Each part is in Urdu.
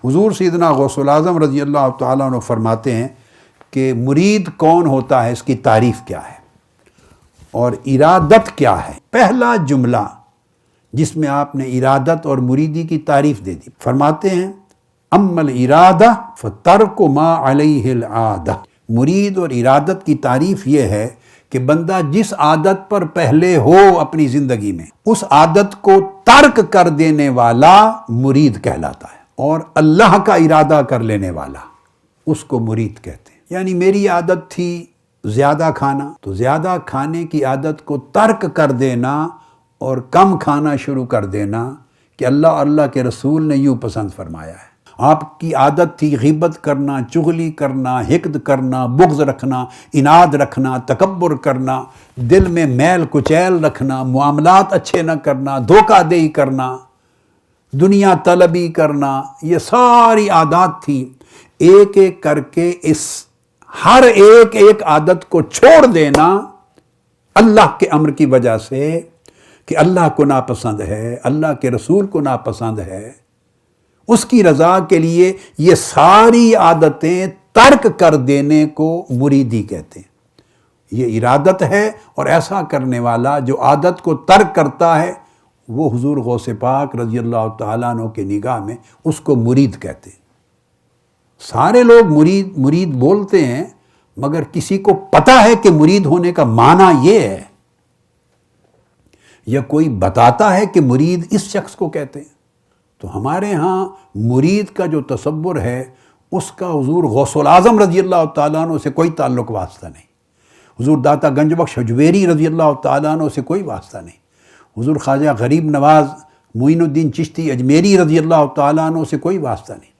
حضور سیدنا غوث الاعظم رضی اللہ تعالیٰ عنہ فرماتے ہیں کہ مرید کون ہوتا ہے، اس کی تعریف کیا ہے اور ارادت کیا ہے۔ پہلا جملہ جس میں آپ نے ارادت اور مریدی کی تعریف دے دی، فرماتے ہیں اما الارادہ فترک ما علیہ العادہ۔ مرید اور ارادت کی تعریف یہ ہے کہ بندہ جس عادت پر پہلے ہو اپنی زندگی میں، اس عادت کو ترک کر دینے والا مرید کہلاتا ہے، اور اللہ کا ارادہ کر لینے والا اس کو مرید کہتے ہیں۔ یعنی میری عادت تھی زیادہ کھانا، تو زیادہ کھانے کی عادت کو ترک کر دینا اور کم کھانا شروع کر دینا کہ اللہ اور اللہ کے رسول نے یوں پسند فرمایا ہے۔ آپ کی عادت تھی غیبت کرنا، چغلی کرنا، حقد کرنا، بغض رکھنا، اناد رکھنا، تکبر کرنا، دل میں میل کچیل رکھنا، معاملات اچھے نہ کرنا، دھوکہ دہی کرنا، دنیا طلبی کرنا، یہ ساری عادات تھی۔ ایک ایک کر کے اس ہر ایک عادت کو چھوڑ دینا اللہ کے امر کی وجہ سے کہ اللہ کو ناپسند ہے، اللہ کے رسول کو ناپسند ہے، اس کی رضا کے لیے یہ ساری عادتیں ترک کر دینے کو مریدی کہتے ہیں۔ یہ ارادت ہے، اور ایسا کرنے والا جو عادت کو ترک کرتا ہے وہ حضور غوث پاک رضی اللہ تعالیٰ عنہ کے نگاہ میں اس کو مرید کہتے ہیں۔ سارے لوگ مرید بولتے ہیں، مگر کسی کو پتہ ہے کہ مرید ہونے کا معنی یہ ہے، یا کوئی بتاتا ہے کہ مرید اس شخص کو کہتے ہیں؟ تو ہمارے ہاں مرید کا جو تصور ہے اس کا حضور غوث الاعظم رضی اللہ تعالیٰ عنہ سے کوئی تعلق واسطہ نہیں، حضور داتا گنج بخش حجویری رضی اللہ تعالیٰ عنہ سے کوئی واسطہ نہیں، حضور خواجہ غریب نواز معین الدین چشتی اجمیری رضی اللہ تعالیٰ عنہ سے کوئی واسطہ نہیں،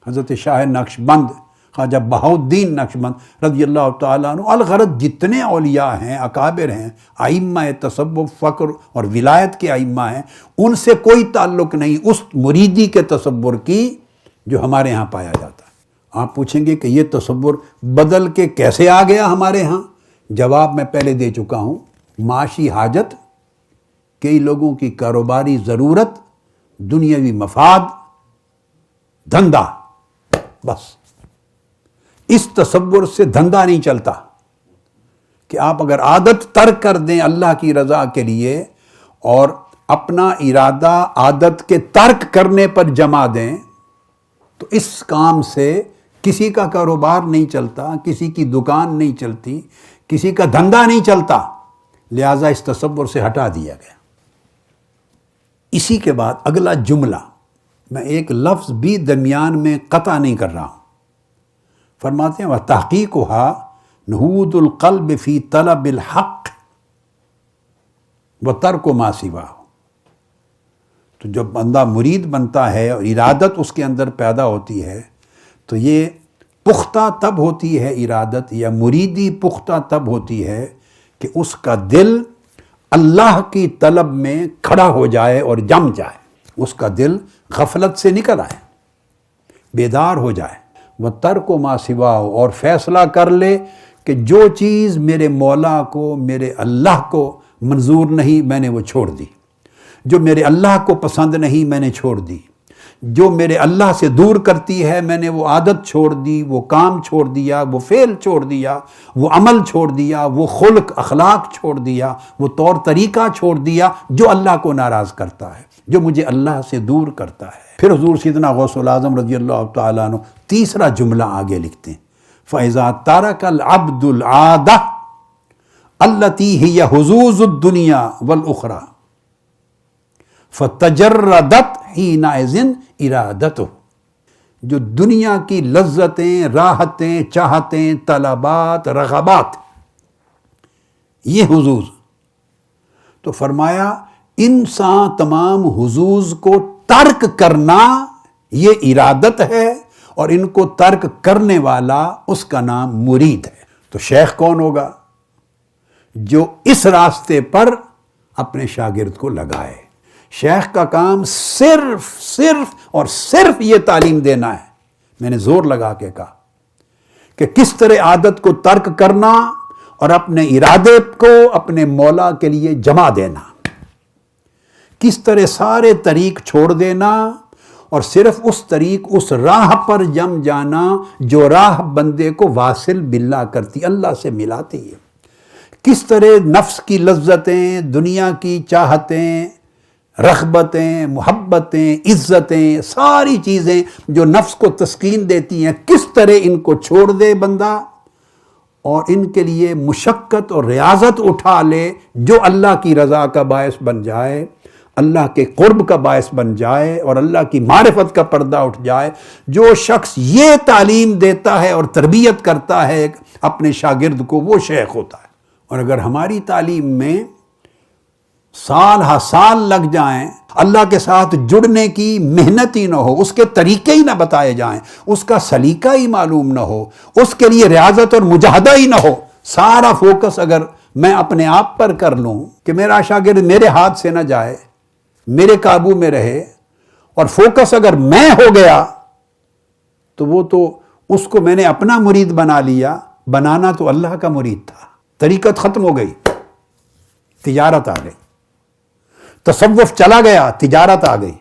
حضرت شاہ نقشبند خواجہ بہاؤالدین نقشبند رضی اللہ تعالیٰ عنہ، الغرض جتنے اولیاء ہیں، اکابر ہیں، ائمہ تصوف، فقر اور ولایت کے ائمہ ہیں، ان سے کوئی تعلق نہیں اس مریدی کے تصور کی جو ہمارے ہاں پایا جاتا ہے۔ آپ پوچھیں گے کہ یہ تصور بدل کے کیسے آ گیا ہمارے ہاں؟ جواب میں پہلے دے چکا ہوں۔ معاشی حاجت، کئی لوگوں کی کاروباری ضرورت، دنیاوی مفاد، دھندا، بس اس تصور سے دھندا نہیں چلتا کہ آپ اگر عادت ترک کر دیں اللہ کی رضا کے لیے اور اپنا ارادہ عادت کے ترک کرنے پر جما دیں تو اس کام سے کسی کا کاروبار نہیں چلتا، کسی کی دکان نہیں چلتی، کسی کا دھندا نہیں چلتا، لہذا اس تصور سے ہٹا دیا گیا۔ اسی کے بعد اگلا جملہ، میں ایک لفظ بھی درمیان میں قطع نہیں کر رہا ہوں، فرماتے ہیں وَتَحْقِيقُهَا نُهُوضُ الْقَلْبِ فِي طَلَبِ الْحَقِّ وَتَرْكُ مَا سِوَاهُ۔ تو جب بندہ مرید بنتا ہے اور ارادت اس کے اندر پیدا ہوتی ہے تو یہ پختہ تب ہوتی ہے، ارادت یا مریدی پختہ تب ہوتی ہے کہ اس کا دل اللہ کی طلب میں کھڑا ہو جائے اور جم جائے، اس کا دل غفلت سے نکل آئے، بیدار ہو جائے، وَتَرْكُ مَا سِوَاهُ، اور فیصلہ کر لے کہ جو چیز میرے مولا کو، میرے اللہ کو منظور نہیں میں نے وہ چھوڑ دی، جو میرے اللہ کو پسند نہیں میں نے چھوڑ دی، جو میرے اللہ سے دور کرتی ہے میں نے وہ عادت چھوڑ دی، وہ کام چھوڑ دیا، وہ فعل چھوڑ دیا، وہ عمل چھوڑ دیا، وہ خلق اخلاق چھوڑ دیا، وہ طور طریقہ چھوڑ دیا جو اللہ کو ناراض کرتا ہے، جو مجھے اللہ سے دور کرتا ہے۔ پھر حضور سیدنا غوث الاعظم رضی اللہ تعالیٰ عنہ تیسرا جملہ آگے لکھتے ہیں فَإِذَا تَرَكَ الْعَبْدُ الْعَادَةَ الَّتِي هِيَ حُظُوظُ الدُّنْيَا وَالْأُخْرَى فَتَجَرَّدَتْ حِينَئِذٍ إِرَادَتُهُ، جو دنیا کی لذتیں، راحتیں، چاہتیں، طلبات، رغبات، یہ حظوظ، تو فرمایا انسان تمام حظوظ کو ترک کرنا یہ ارادت ہے، اور ان کو ترک کرنے والا اس کا نام مرید ہے۔ تو شیخ کون ہوگا؟ جو اس راستے پر اپنے شاگرد کو لگائے۔ شیخ کا کام صرف اور صرف یہ تعلیم دینا ہے، میں نے زور لگا کے کہا کہ کس طرح عادت کو ترک کرنا اور اپنے ارادے کو اپنے مولا کے لیے جما دینا، کس طرح سارے طریق چھوڑ دینا اور صرف اس طریق اس راہ پر جم جانا جو راہ بندے کو واصل باللہ کرتی، اللہ سے ملاتی ہے۔ کس طرح نفس کی لذتیں، دنیا کی چاہتیں، رغبتیں، محبتیں، عزتیں، ساری چیزیں جو نفس کو تسکین دیتی ہیں، کس طرح ان کو چھوڑ دے بندہ اور ان کے لیے مشقت اور ریاضت اٹھا لے جو اللہ کی رضا کا باعث بن جائے، اللہ کے قرب کا باعث بن جائے اور اللہ کی معرفت کا پردہ اٹھ جائے۔ جو شخص یہ تعلیم دیتا ہے اور تربیت کرتا ہے اپنے شاگرد کو، وہ شیخ ہوتا ہے۔ اور اگر ہماری تعلیم میں سال ہا سال لگ جائیں، اللہ کے ساتھ جڑنے کی محنت ہی نہ ہو، اس کے طریقے ہی نہ بتائے جائیں، اس کا سلیقہ ہی معلوم نہ ہو، اس کے لیے ریاضت اور مجاہدہ ہی نہ ہو، سارا فوکس اگر میں اپنے آپ پر کر لوں کہ میرا شاگرد میرے ہاتھ سے نہ جائے، میرے قابو میں رہے، اور فوکس اگر میں ہو گیا تو وہ تو اس کو میں نے اپنا مرید بنا لیا، بنانا تو اللہ کا مرید تھا۔ طریقت ختم ہو گئی، تجارت آ گئی، تصوف چلا گیا، تجارت آ گئی،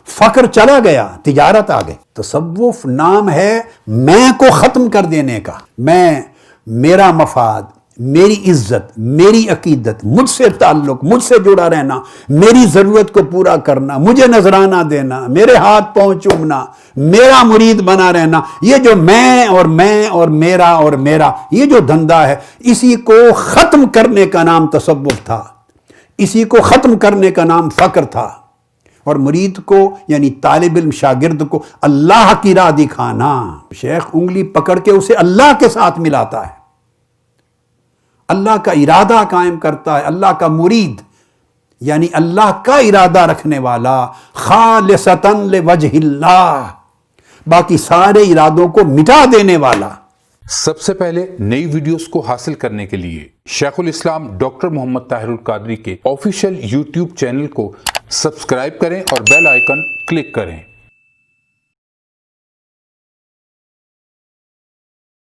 فقر چلا گیا، تجارت آ گئی۔ تصوف نام ہے میں کو ختم کر دینے کا، میں، میرا مفاد، میری عزت، میری عقیدت، مجھ سے تعلق، مجھ سے جڑا رہنا، میری ضرورت کو پورا کرنا، مجھے نذرانہ دینا، میرے ہاتھ پاؤں چومنا، میرا مرید بنا رہنا، یہ جو میں اور میرا اور میرا یہ جو دھندا ہے، اسی کو ختم کرنے کا نام تصوف تھا، اسی کو ختم کرنے کا نام فقر تھا۔ اور مرید کو یعنی طالب علم شاگرد کو اللہ کی راہ دکھانا، شیخ انگلی پکڑ کے اسے اللہ کے ساتھ ملاتا ہے، اللہ کا ارادہ قائم کرتا ہے، اللہ کا مرید یعنی اللہ کا ارادہ رکھنے والا، خالصتاً لوجہ اللہ، باقی سارے ارادوں کو مٹا دینے والا۔ سب سے پہلے نئی ویڈیوز کو حاصل کرنے کے لیے شیخ الاسلام ڈاکٹر محمد طاہر القادری کے آفیشیل یوٹیوب چینل کو سبسکرائب کریں اور بیل آئیکن کلک کریں۔